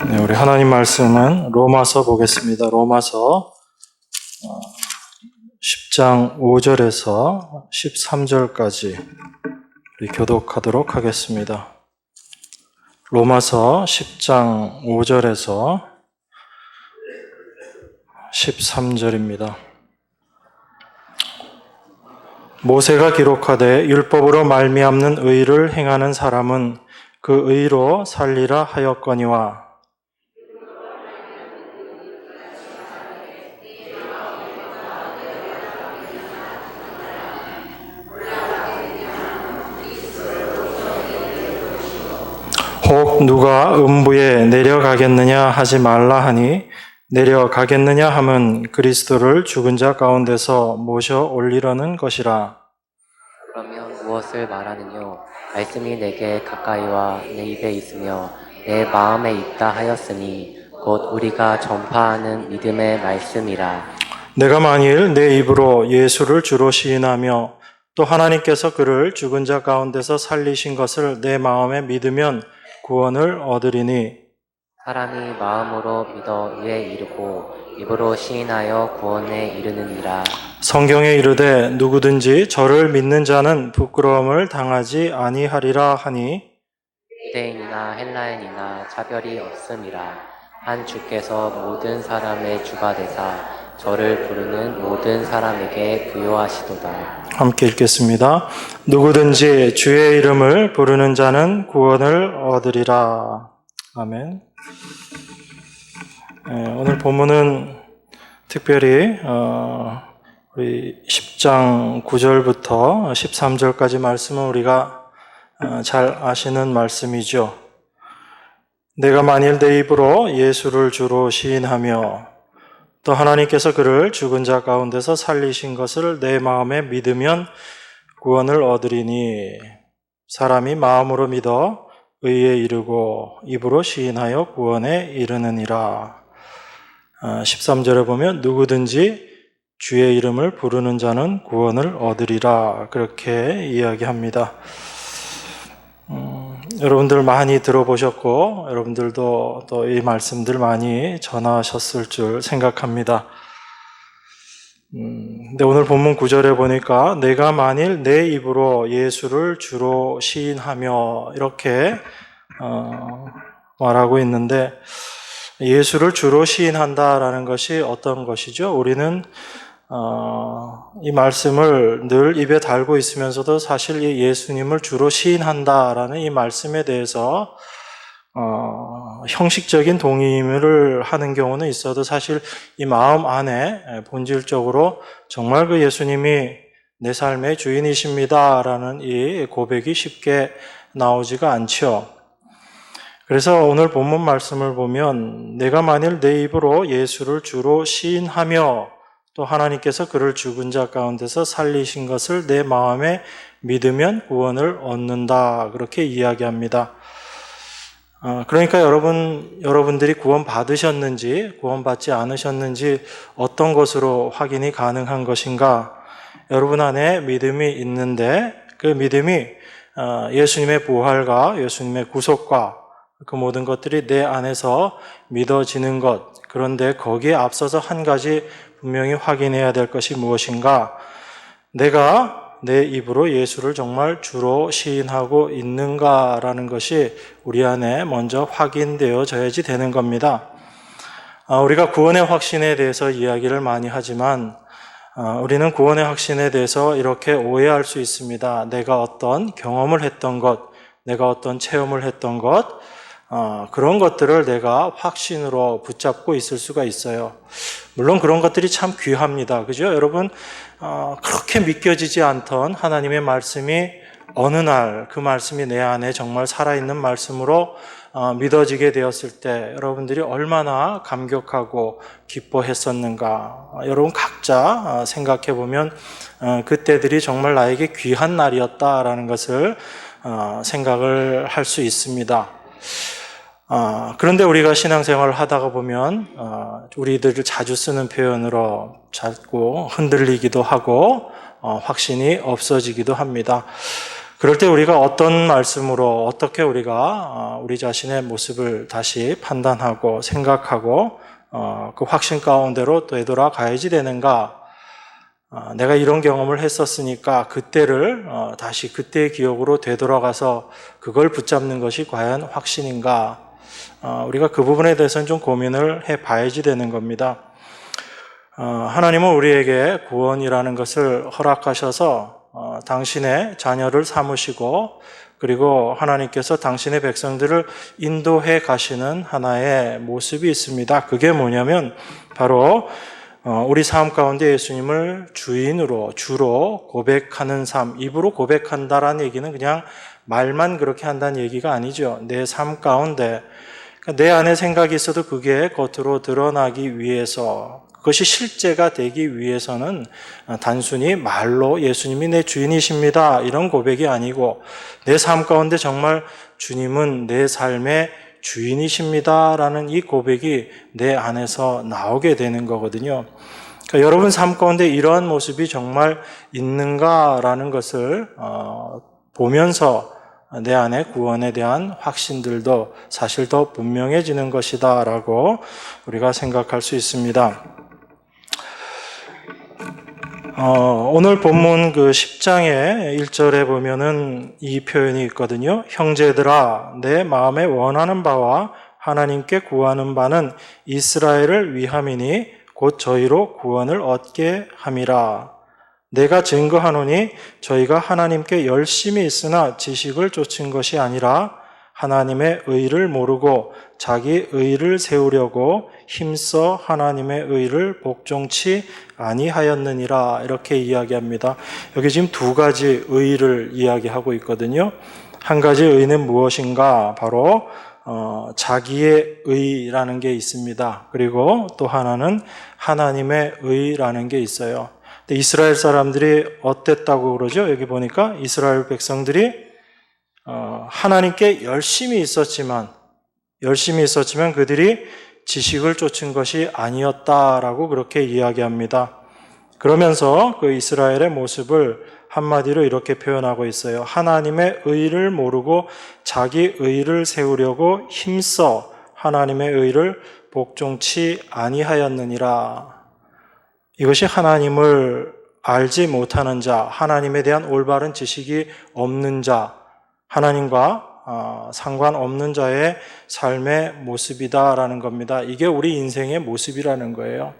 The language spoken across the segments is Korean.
네, 우리 하나님 말씀은 로마서 보겠습니다. 로마서 10장 5절에서 13절까지 우리 교독하도록 하겠습니다. 로마서 10장 5절에서 13절입니다. 모세가 기록하되 율법으로 말미암는 의를 행하는 사람은 그 의로 살리라 하였거니와 혹 누가 음부에 내려가겠느냐 하지 말라 하니 내려가겠느냐 함은 그리스도를 죽은 자 가운데서 모셔 올리려는 것이라. 그러면 무엇을 말하느뇨? 말씀이 내게 가까이와 내 입에 있으며 내 마음에 있다 하였으니 곧 우리가 전파하는 믿음의 말씀이라. 내가 만일 내 입으로 예수를 주로 시인하며 또 하나님께서 그를 죽은 자 가운데서 살리신 것을 내 마음에 믿으면 구원을 얻으리니 사람이 마음으로 믿어 이에 이르고 입으로 시인하여 구원에 이르느니라. 성경에 이르되 누구든지 저를 믿는 자는 부끄러움을 당하지 아니하리라 하니 유대인이나 헬라인이나 차별이 없음이라. 한 주께서 모든 사람의 주가 되사 저를 부르는 모든 사람에게 부요하시도다. 함께 읽겠습니다. 누구든지 주의 이름을 부르는 자는 구원을 얻으리라. 아멘. 오늘 본문은 특별히 우리 10장 9절부터 13절까지 말씀은 우리가 잘 아시는 말씀이죠. 내가 만일 내 입으로 예수를 주로 시인하며 또 하나님께서 그를 죽은 자 가운데서 살리신 것을 내 마음에 믿으면 구원을 얻으리니 사람이 마음으로 믿어 의에 이르고 입으로 시인하여 구원에 이르느니라. 13절에 보면 누구든지 주의 이름을 부르는 자는 구원을 얻으리라 그렇게 이야기합니다. 여러분들 많이 들어보셨고 여러분들도 또 이 말씀들 많이 전하셨을 줄 생각합니다. 근데 오늘 본문 9절에 보니까 내가 만일 내 입으로 예수를 주로 시인하며 이렇게 말하고 있는데 예수를 주로 시인한다라는 것이 어떤 것이죠? 우리는 이 말씀을 늘 입에 달고 있으면서도 사실 이 예수님을 주로 시인한다라는 이 말씀에 대해서 형식적인 동의를 하는 경우는 있어도 사실 이 마음 안에 본질적으로 정말 그 예수님이 내 삶의 주인이십니다라는 이 고백이 쉽게 나오지가 않죠. 그래서 오늘 본문 말씀을 보면 내가 만일 내 입으로 예수를 주로 시인하며 또 하나님께서 그를 죽은 자 가운데서 살리신 것을 내 마음에 믿으면 구원을 얻는다 그렇게 이야기합니다. 그러니까 여러분들이 구원 받으셨는지 구원 받지 않으셨는지 어떤 것으로 확인이 가능한 것인가? 여러분 안에 믿음이 있는데 그 믿음이 예수님의 부활과 예수님의 구속과 그 모든 것들이 내 안에서 믿어지는 것. 그런데 거기에 앞서서 한 가지 분명히 확인해야 될 것이 무엇인가? 내가 내 입으로 예수를 정말 주로 시인하고 있는가라는 것이 우리 안에 먼저 확인되어져야지 되는 겁니다. 우리가 구원의 확신에 대해서 이야기를 많이 하지만 우리는 구원의 확신에 대해서 이렇게 오해할 수 있습니다. 내가 어떤 경험을 했던 것, 내가 어떤 체험을 했던 것, 그런 것들을 내가 확신으로 붙잡고 있을 수가 있어요. 물론 그런 것들이 참 귀합니다. 그죠? 여러분, 그렇게 믿겨지지 않던 하나님의 말씀이 어느 날 그 말씀이 내 안에 정말 살아있는 말씀으로 믿어지게 되었을 때 여러분들이 얼마나 감격하고 기뻐했었는가. 여러분 각자 생각해 보면 그때들이 정말 나에게 귀한 날이었다라는 것을 생각을 할 수 있습니다. 그런데 우리가 신앙생활을 하다가 보면 우리들 자주 쓰는 표현으로 자꾸 흔들리기도 하고 확신이 없어지기도 합니다. 그럴 때 우리가 어떤 말씀으로 어떻게 우리가 우리 자신의 모습을 다시 판단하고 생각하고 그 확신 가운데로 되돌아가야지 되는가? 내가 이런 경험을 했었으니까 그때를 다시 그때의 기억으로 되돌아가서 그걸 붙잡는 것이 과연 확신인가? 우리가 그 부분에 대해서는 좀 고민을 해봐야지 되는 겁니다. 하나님은 우리에게 구원이라는 것을 허락하셔서 당신의 자녀를 삼으시고 그리고 하나님께서 당신의 백성들을 인도해 가시는 하나의 모습이 있습니다. 그게 뭐냐면 바로 우리 삶 가운데 예수님을 주로 고백하는 삶, 입으로 고백한다라는 얘기는 그냥 말만 그렇게 한다는 얘기가 아니죠. 내 삶 가운데 내 안에 생각이 있어도 그게 겉으로 드러나기 위해서, 그것이 실제가 되기 위해서는 단순히 말로 예수님이 내 주인이십니다 이런 고백이 아니고 내 삶 가운데 정말 주님은 내 삶의 주인이십니다라는 이 고백이 내 안에서 나오게 되는 거거든요. 그러니까 여러분 삶 가운데 이러한 모습이 정말 있는가라는 것을 보면서 내 안에 구원에 대한 확신들도 사실 더 분명해지는 것이다라고 우리가 생각할 수 있습니다. 오늘 본문 그 10장의 1절에 보면은 이 표현이 있거든요. 형제들아, 내 마음에 원하는 바와 하나님께 구하는 바는 이스라엘을 위함이니 곧 저희로 구원을 얻게 함이라. 내가 증거하노니 저희가 하나님께 열심히 있으나 지식을 좇은 것이 아니라 하나님의 의를 모르고 자기 의를 세우려고 힘써 하나님의 의를 복종치 아니하였느니라 이렇게 이야기합니다. 여기 지금 두 가지 의를 이야기하고 있거든요. 한 가지 의는 무엇인가? 바로 자기의 의라는 게 있습니다. 그리고 또 하나는 하나님의 의라는 게 있어요. 근데 이스라엘 사람들이 어땠다고 그러죠? 여기 보니까 이스라엘 백성들이 하나님께 열심히 있었지만 그들이 지식을 좇은 것이 아니었다라고 그렇게 이야기합니다. 그러면서 그 이스라엘의 모습을 한마디로 이렇게 표현하고 있어요. 하나님의 의를 모르고 자기 의를 세우려고 힘써 하나님의 의를 복종치 아니하였느니라. 이것이 하나님을 알지 못하는 자, 하나님에 대한 올바른 지식이 없는 자, 하나님과 상관없는 자의 삶의 모습이다라는 겁니다. 이게 우리 인생의 모습이라는 거예요.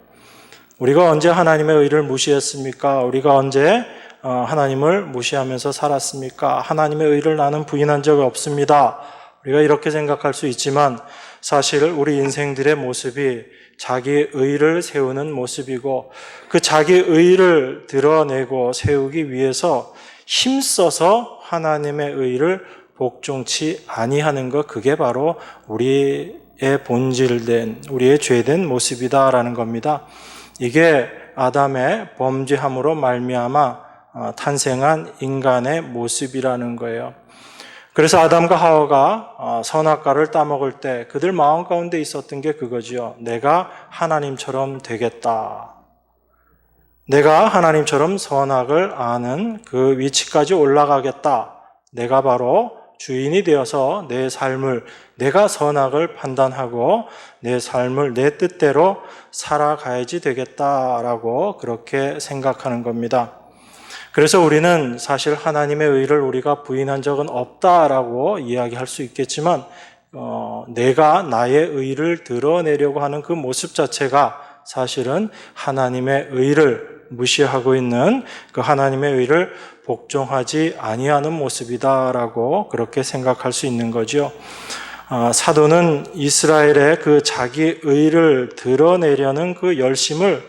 우리가 언제 하나님의 의를 무시했습니까? 우리가 언제 하나님을 무시하면서 살았습니까? 하나님의 의를 나는 부인한 적 없습니다. 우리가 이렇게 생각할 수 있지만 사실 우리 인생들의 모습이 자기 의를 세우는 모습이고 그 자기 의를 드러내고 세우기 위해서 힘써서 하나님의 의를 복종치 아니하는 것, 그게 바로 우리의 본질된, 우리의 죄된 모습이다라는 겁니다. 이게 아담의 범죄함으로 말미암아 탄생한 인간의 모습이라는 거예요. 그래서 아담과 하와가 선악과를 따먹을 때 그들 마음 가운데 있었던 게 그거지요. 내가 하나님처럼 되겠다. 내가 하나님처럼 선악을 아는 그 위치까지 올라가겠다. 내가 바로 주인이 되어서 내 삶을, 내가 선악을 판단하고 내 삶을 내 뜻대로 살아가야지 되겠다라고 그렇게 생각하는 겁니다. 그래서 우리는 사실 하나님의 의를 우리가 부인한 적은 없다라고 이야기할 수 있겠지만 내가 나의 의를 드러내려고 하는 그 모습 자체가 사실은 하나님의 의를 무시하고 있는 그 하나님의 의를 복종하지 아니하는 모습이다라고 그렇게 생각할 수 있는 거죠. 사도는 이스라엘의 그 자기 의를 드러내려는 그 열심을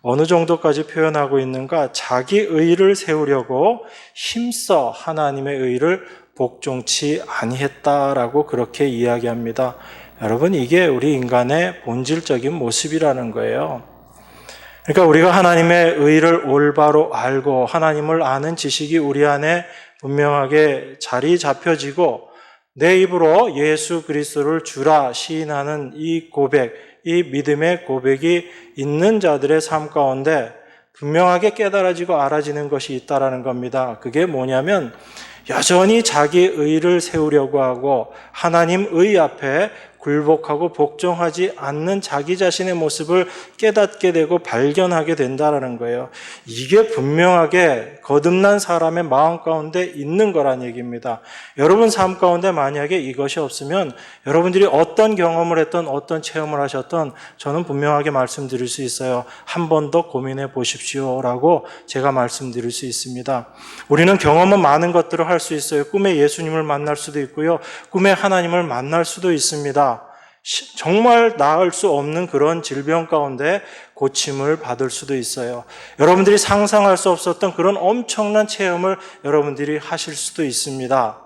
어느 정도까지 표현하고 있는가? 자기 의를 세우려고 힘써 하나님의 의를 복종치 아니했다라고 그렇게 이야기합니다. 여러분, 이게 우리 인간의 본질적인 모습이라는 거예요. 그러니까 우리가 하나님의 의를 올바로 알고 하나님을 아는 지식이 우리 안에 분명하게 자리 잡혀지고 내 입으로 예수 그리스도를 주라 시인하는 이 고백, 이 믿음의 고백이 있는 자들의 삶 가운데 분명하게 깨달아지고 알아지는 것이 있다라는 겁니다. 그게 뭐냐면 여전히 자기 의를 세우려고 하고 하나님 의 앞에 굴복하고 복종하지 않는 자기 자신의 모습을 깨닫게 되고 발견하게 된다라는 거예요. 이게 분명하게 거듭난 사람의 마음 가운데 있는 거란 얘기입니다. 여러분 삶 가운데 만약에 이것이 없으면 여러분들이 어떤 경험을 했던 어떤 체험을 하셨던 저는 분명하게 말씀드릴 수 있어요. 한 번 더 고민해 보십시오라고 제가 말씀드릴 수 있습니다. 우리는 경험은 많은 것들을 할 수 있어요. 꿈에 예수님을 만날 수도 있고요. 꿈에 하나님을 만날 수도 있습니다. 정말 나을 수 없는 그런 질병 가운데 고침을 받을 수도 있어요. 여러분들이 상상할 수 없었던 그런 엄청난 체험을 여러분들이 하실 수도 있습니다.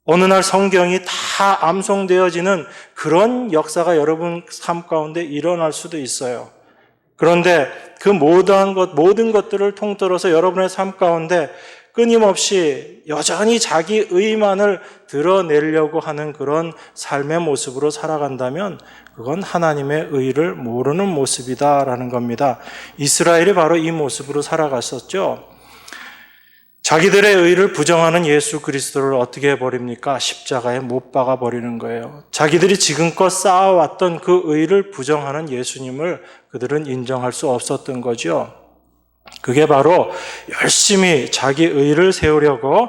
어느 날 성경이 다 암송되어지는 그런 역사가 여러분 삶 가운데 일어날 수도 있어요. 그런데 그 모든 것들을 통틀어서 여러분의 삶 가운데 끊임없이 여전히 자기 의만을 드러내려고 하는 그런 삶의 모습으로 살아간다면 그건 하나님의 의를 모르는 모습이다라는 겁니다. 이스라엘이 바로 이 모습으로 살아갔었죠. 자기들의 의를 부정하는 예수 그리스도를 어떻게 해버립니까? 십자가에 못 박아 버리는 거예요. 자기들이 지금껏 쌓아왔던 그 의를 부정하는 예수님을 그들은 인정할 수 없었던 거죠. 그게 바로 열심히 자기 의를 세우려고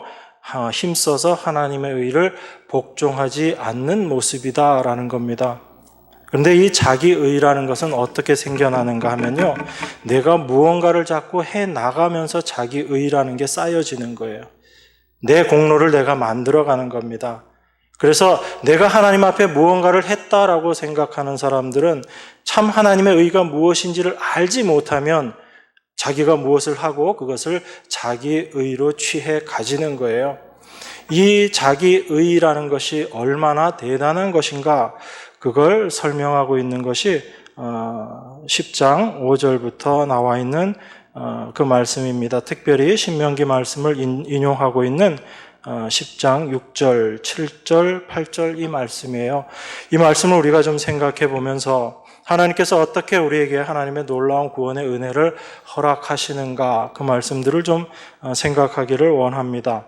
힘써서 하나님의 의를 복종하지 않는 모습이다라는 겁니다. 그런데 이 자기 의라는 것은 어떻게 생겨나는가 하면요. 내가 무언가를 자꾸 해 나가면서 자기 의라는 게 쌓여지는 거예요. 내 공로를 내가 만들어가는 겁니다. 그래서 내가 하나님 앞에 무언가를 했다라고 생각하는 사람들은 참 하나님의 의가 무엇인지를 알지 못하면 자기가 무엇을 하고 그것을 자기 의로 취해 가지는 거예요. 이 자기 의라는 것이 얼마나 대단한 것인가 그걸 설명하고 있는 것이 10장 5절부터 나와 있는 그 말씀입니다. 특별히 신명기 말씀을 인용하고 있는 10장 6절, 7절, 8절 이 말씀이에요. 이 말씀을 우리가 좀 생각해 보면서 하나님께서 어떻게 우리에게 하나님의 놀라운 구원의 은혜를 허락하시는가 그 말씀들을 좀 생각하기를 원합니다.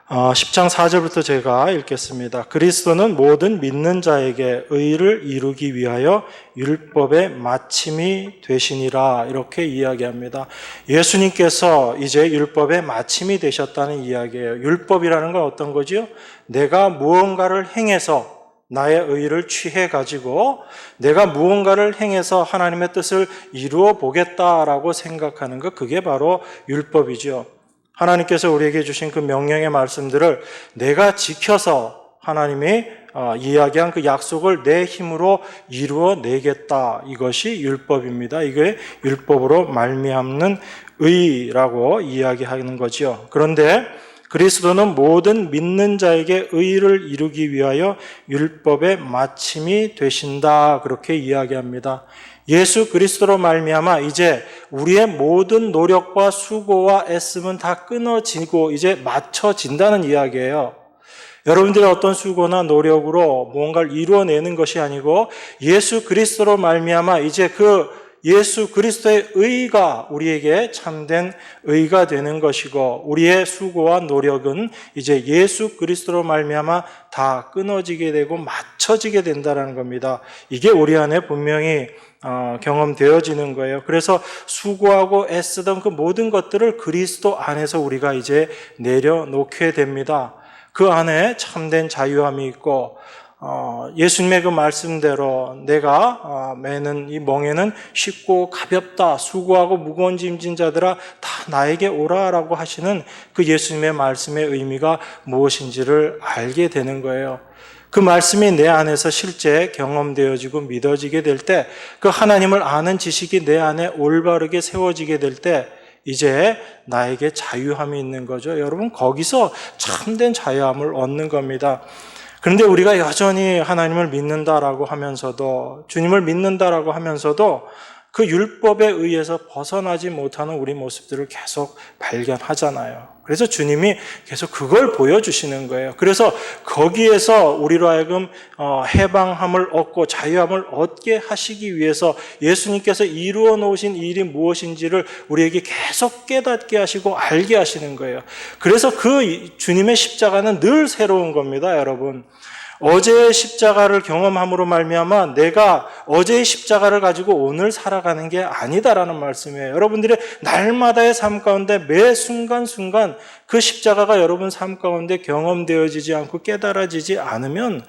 10장 4절부터 제가 읽겠습니다. 그리스도는 모든 믿는 자에게 의를 이루기 위하여 율법의 마침이 되시니라 이렇게 이야기합니다. 예수님께서 이제 율법의 마침이 되셨다는 이야기예요. 율법이라는 건 어떤 거지요? 내가 무언가를 행해서 나의 의를 취해 가지고 내가 무언가를 행해서 하나님의 뜻을 이루어 보겠다라고 생각하는 것 그게 바로 율법이죠. 하나님께서 우리에게 주신 그 명령의 말씀들을 내가 지켜서 하나님이 이야기한 그 약속을 내 힘으로 이루어내겠다. 이것이 율법입니다. 이게 율법으로 말미암는 의라고 이야기하는 거지요. 그런데 그리스도는 모든 믿는 자에게 의를 이루기 위하여 율법의 마침이 되신다. 그렇게 이야기합니다. 예수 그리스도로 말미암아 이제 우리의 모든 노력과 수고와 애씀은 다 끊어지고 이제 맞춰진다는 이야기예요. 여러분들의 어떤 수고나 노력으로 무언가를 이루어내는 것이 아니고 예수 그리스도로 말미암아 이제 그 예수 그리스도의 의가 우리에게 참된 의가 되는 것이고 우리의 수고와 노력은 이제 예수 그리스도로 말미암아 다 끊어지게 되고 맞춰지게 된다는 겁니다. 이게 우리 안에 분명히 경험되어지는 거예요. 그래서 수고하고 애쓰던 그 모든 것들을 그리스도 안에서 우리가 이제 내려놓게 됩니다. 그 안에 참된 자유함이 있고 예수님의 그 말씀대로 내가 매는 이 멍에는 쉽고 가볍다 수고하고 무거운 짐진 자들아 다 나에게 오라라고 하시는 그 예수님의 말씀의 의미가 무엇인지를 알게 되는 거예요. 그 말씀이 내 안에서 실제 경험되어지고 믿어지게 될 때 그 하나님을 아는 지식이 내 안에 올바르게 세워지게 될 때 이제 나에게 자유함이 있는 거죠. 여러분 거기서 참된 자유함을 얻는 겁니다. 그런데 우리가 여전히 하나님을 믿는다라고 하면서도 주님을 믿는다라고 하면서도 그 율법에 의해서 벗어나지 못하는 우리 모습들을 계속 발견하잖아요. 그래서 주님이 계속 그걸 보여주시는 거예요. 그래서 거기에서 우리로 하여금 해방함을 얻고 자유함을 얻게 하시기 위해서 예수님께서 이루어 놓으신 일이 무엇인지를 우리에게 계속 깨닫게 하시고 알게 하시는 거예요. 그래서 그 주님의 십자가는 늘 새로운 겁니다, 여러분. 어제의 십자가를 경험함으로 말미암아 내가 어제의 십자가를 가지고 오늘 살아가는 게 아니다라는 말씀이에요. 여러분들의 날마다의 삶 가운데 매 순간순간 그 십자가가 여러분 삶 가운데 경험되어지지 않고 깨달아지지 않으면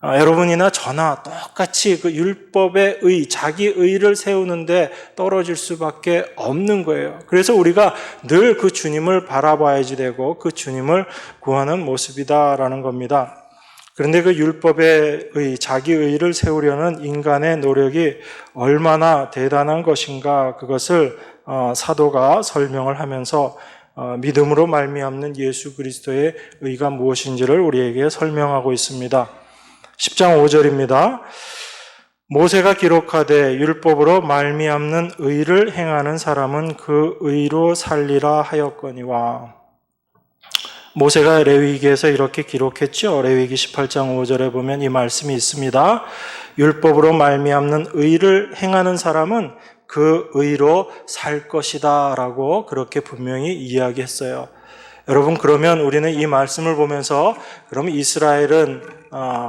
여러분이나 저나 똑같이 그 율법의 의, 자기 의를 세우는데 떨어질 수밖에 없는 거예요. 그래서 우리가 늘 그 주님을 바라봐야지 되고 그 주님을 구하는 모습이다라는 겁니다. 그런데 그 율법의 의, 자기 의를 세우려는 인간의 노력이 얼마나 대단한 것인가, 그것을 사도가 설명을 하면서 믿음으로 말미암는 예수 그리스도의 의가 무엇인지를 우리에게 설명하고 있습니다. 10장 5절입니다. 모세가 기록하되 율법으로 말미암는 의를 행하는 사람은 그 의로 살리라 하였거니와. 모세가 레위기에서 이렇게 기록했죠. 레위기 18장 5절에 보면 이 말씀이 있습니다. 율법으로 말미암는 의를 행하는 사람은 그 의로 살 것이다 라고 그렇게 분명히 이야기했어요. 여러분, 그러면 우리는 이 말씀을 보면서 그럼 이스라엘은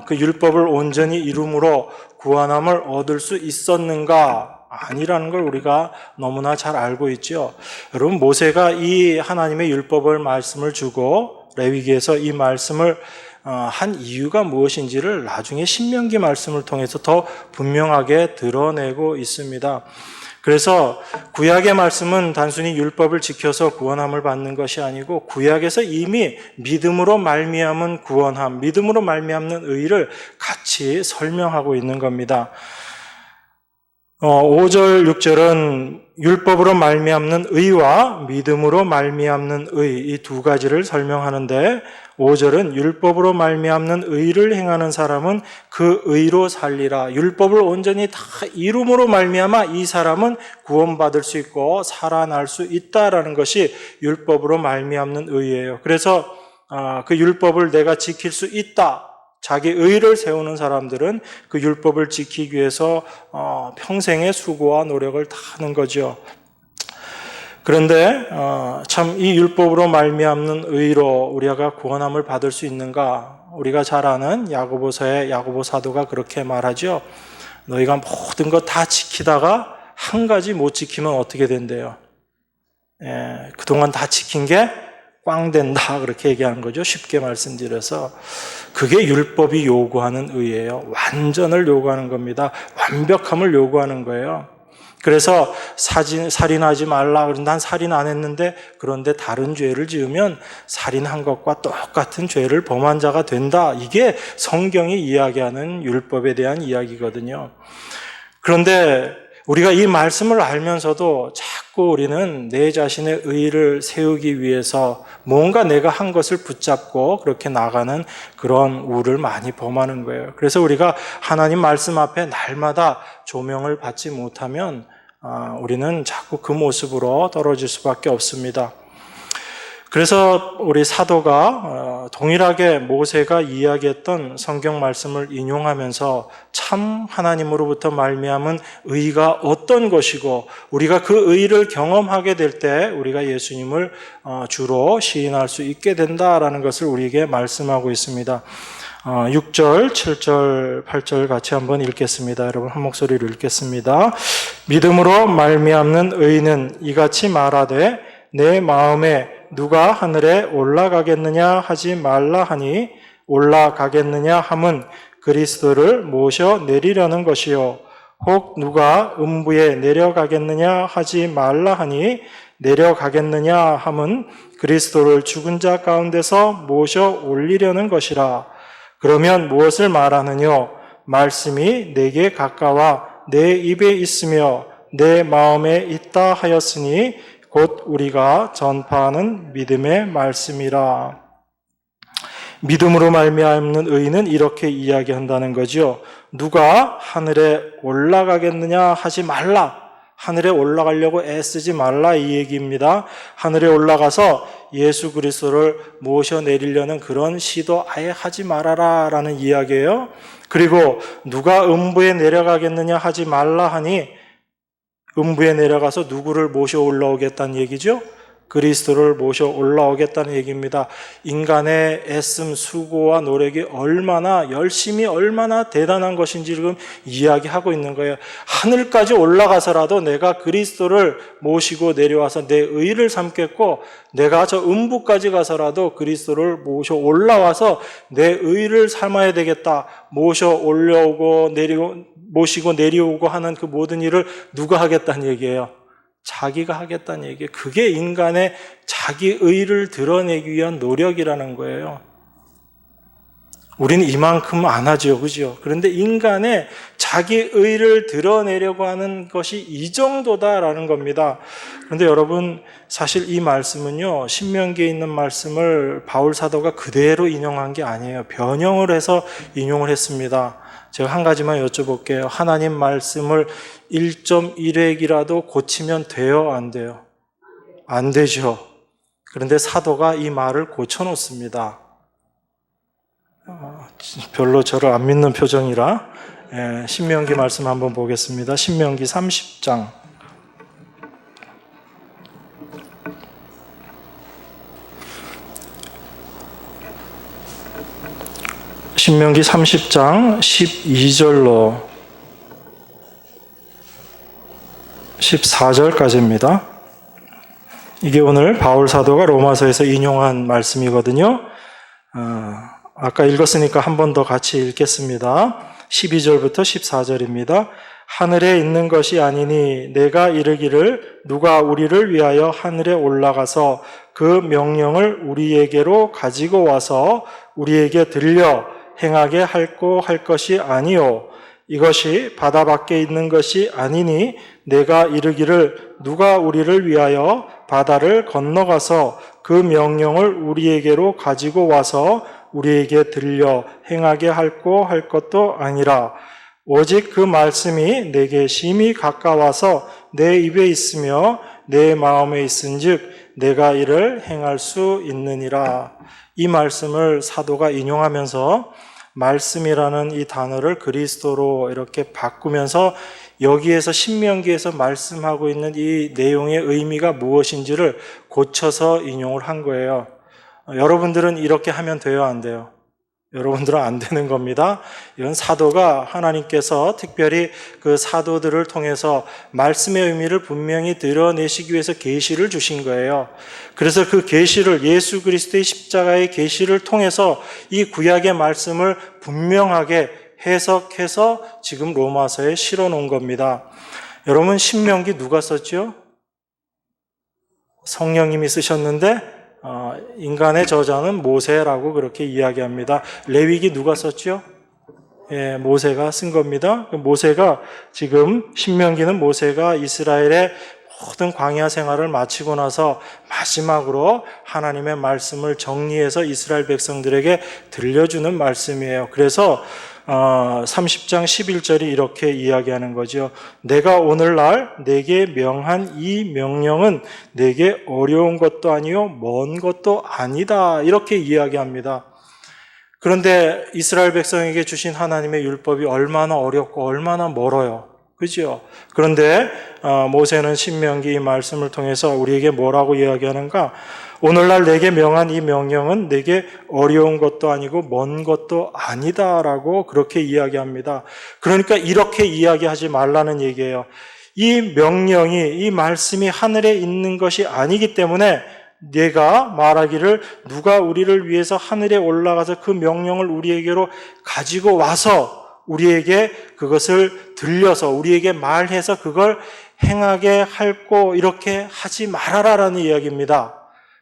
그 율법을 온전히 이룸으로 구원함을 얻을 수 있었는가? 아니라는 걸 우리가 너무나 잘 알고 있죠. 여러분, 모세가 이 하나님의 율법을 말씀을 주고 레위기에서 이 말씀을 한 이유가 무엇인지를 나중에 신명기 말씀을 통해서 더 분명하게 드러내고 있습니다. 그래서 구약의 말씀은 단순히 율법을 지켜서 구원함을 받는 것이 아니고 구약에서 이미 믿음으로 말미암은 구원함, 믿음으로 말미암는 의를 같이 설명하고 있는 겁니다. 5절, 6절은 율법으로 말미암는 의와 믿음으로 말미암는 의, 이 두 가지를 설명하는데 5절은 율법으로 말미암는 의를 행하는 사람은 그 의로 살리라. 율법을 온전히 다 이룸으로 말미암아 이 사람은 구원받을 수 있고 살아날 수 있다라는 것이 율법으로 말미암는 의예요. 그래서 그 율법을 내가 지킬 수 있다, 자기 의를 세우는 사람들은 그 율법을 지키기 위해서 평생의 수고와 노력을 다 하는 거죠. 그런데 참 이 율법으로 말미암는 의로 우리가 구원함을 받을 수 있는가? 우리가 잘 아는 야고보서의 야고보 사도가 그렇게 말하죠. 너희가 모든 것 다 지키다가 한 가지 못 지키면 어떻게 된대요? 그동안 다 지킨 게 꽝 된다, 그렇게 얘기하는 거죠. 쉽게 말씀드려서 그게 율법이 요구하는 의예요. 완전을 요구하는 겁니다. 완벽함을 요구하는 거예요. 그래서 살인하지 말라. 그런데 난 살인 안 했는데, 그런데 다른 죄를 지으면 살인한 것과 똑같은 죄를 범한 자가 된다. 이게 성경이 이야기하는 율법에 대한 이야기거든요. 그런데 우리가 이 말씀을 알면서도 자꾸 우리는 내 자신의 의를 세우기 위해서 뭔가 내가 한 것을 붙잡고 그렇게 나가는 그런 우를 많이 범하는 거예요. 그래서 우리가 하나님 말씀 앞에 날마다 조명을 받지 못하면 우리는 자꾸 그 모습으로 떨어질 수밖에 없습니다. 그래서 우리 사도가 동일하게 모세가 이야기했던 성경 말씀을 인용하면서 참 하나님으로부터 말미암은 의가 어떤 것이고 우리가 그 의를 경험하게 될 때 우리가 예수님을 주로 시인할 수 있게 된다라는 것을 우리에게 말씀하고 있습니다. 6절, 7절, 8절 같이 한번 읽겠습니다. 여러분 한 목소리로 읽겠습니다. 믿음으로 말미암는 의는 이같이 말하되 내 마음에 누가 하늘에 올라가겠느냐 하지 말라 하니 올라가겠느냐 함은 그리스도를 모셔 내리려는 것이요 혹 누가 음부에 내려가겠느냐 하지 말라 하니 내려가겠느냐 함은 그리스도를 죽은 자 가운데서 모셔 올리려는 것이라. 그러면 무엇을 말하느뇨? 말씀이 내게 가까워 내 입에 있으며 내 마음에 있다 하였으니 곧 우리가 전파하는 믿음의 말씀이라. 믿음으로 말미암는 의인은 이렇게 이야기한다는 거죠. 누가 하늘에 올라가겠느냐 하지 말라. 하늘에 올라가려고 애쓰지 말라 이 얘기입니다. 하늘에 올라가서 예수 그리스도를 모셔내리려는 그런 시도 아예 하지 말아라 라는 이야기예요. 그리고 누가 음부에 내려가겠느냐 하지 말라 하니 음부에 내려가서 누구를 모셔 올라오겠다는 얘기죠? 그리스도를 모셔 올라오겠다는 얘기입니다. 인간의 애씀, 수고와 노력이 얼마나 열심히 얼마나 대단한 것인지 지금 이야기하고 있는 거예요. 하늘까지 올라가서라도 내가 그리스도를 모시고 내려와서 내 의를 삼겠고 내가 저 음부까지 가서라도 그리스도를 모셔 올라와서 내 의를 삼아야 되겠다. 모셔 올려오고 모시고 내려오고 하는 그 모든 일을 누가 하겠다는 얘기예요? 자기가 하겠다는 얘기예요. 그게 인간의 자기 의를 드러내기 위한 노력이라는 거예요. 우리는 이만큼 안 하죠, 그죠? 그런데 인간의 자기 의를 드러내려고 하는 것이 이 정도다라는 겁니다. 그런데 여러분, 사실 이 말씀은요, 신명기에 있는 말씀을 바울 사도가 그대로 인용한 게 아니에요. 변형을 해서 인용을 했습니다. 제가 한 가지만 여쭤볼게요. 하나님 말씀을 1.1획이라도 고치면 돼요? 안 돼요? 안 되죠. 그런데 사도가 이 말을 고쳐놓습니다. 별로 저를 안 믿는 표정이라 신명기 말씀 한번 보겠습니다. 신명기 30장. 신명기 30장 12절로 14절까지입니다. 이게 오늘 바울 사도가 로마서에서 인용한 말씀이거든요. 아까 읽었으니까 한 번 더 같이 읽겠습니다. 12절부터 14절입니다. 하늘에 있는 것이 아니니 내가 이르기를 누가 우리를 위하여 하늘에 올라가서 그 명령을 우리에게로 가지고 와서 우리에게 들려 행하게 할고 할 것이 아니요 이것이 바다 밖에 있는 것이 아니니 내가 이르기를 누가 우리를 위하여 바다를 건너가서 그 명령을 우리에게로 가지고 와서 우리에게 들려 행하게 할고 할 것도 아니라 오직 그 말씀이 내게 심히 가까워서 내 입에 있으며 내 마음에 있은즉 내가 이를 행할 수 있느니라. 이 말씀을 사도가 인용하면서 말씀이라는 이 단어를 그리스도로 이렇게 바꾸면서 여기에서 신명기에서 말씀하고 있는 이 내용의 의미가 무엇인지를 고쳐서 인용을 한 거예요. 여러분들은 이렇게 하면 돼요, 안 돼요? 여러분들은 안 되는 겁니다. 이건 사도가 하나님께서 특별히 그 사도들을 통해서 말씀의 의미를 분명히 드러내시기 위해서 계시를 주신 거예요. 그래서 그 계시를 예수 그리스도의 십자가의 계시를 통해서 이 구약의 말씀을 분명하게 해석해서 지금 로마서에 실어 놓은 겁니다. 여러분 신명기 누가 썼죠? 성령님이 쓰셨는데 인간의 저자는 모세라고 그렇게 이야기합니다. 레위기 누가 썼죠? 예, 모세가 쓴 겁니다. 모세가 지금 신명기는 모세가 이스라엘의 모든 광야 생활을 마치고 나서 마지막으로 하나님의 말씀을 정리해서 이스라엘 백성들에게 들려주는 말씀이에요. 그래서 30장 11절이 이렇게 이야기하는 거죠. 내가 오늘날 내게 명한 이 명령은 내게 어려운 것도 아니요 먼 것도 아니다. 이렇게 이야기합니다. 그런데 이스라엘 백성에게 주신 하나님의 율법이 얼마나 어렵고 얼마나 멀어요. 그죠? 그런데 모세는 신명기 이 말씀을 통해서 우리에게 뭐라고 이야기하는가? 오늘날 내게 명한 이 명령은 내게 어려운 것도 아니고 먼 것도 아니다라고 그렇게 이야기합니다. 그러니까 이렇게 이야기하지 말라는 얘기예요. 이 명령이, 이 말씀이 하늘에 있는 것이 아니기 때문에 내가 말하기를 누가 우리를 위해서 하늘에 올라가서 그 명령을 우리에게로 가지고 와서 우리에게 그것을 들려서 우리에게 말해서 그걸 행하게 할고 이렇게 하지 말아라라는 이야기입니다.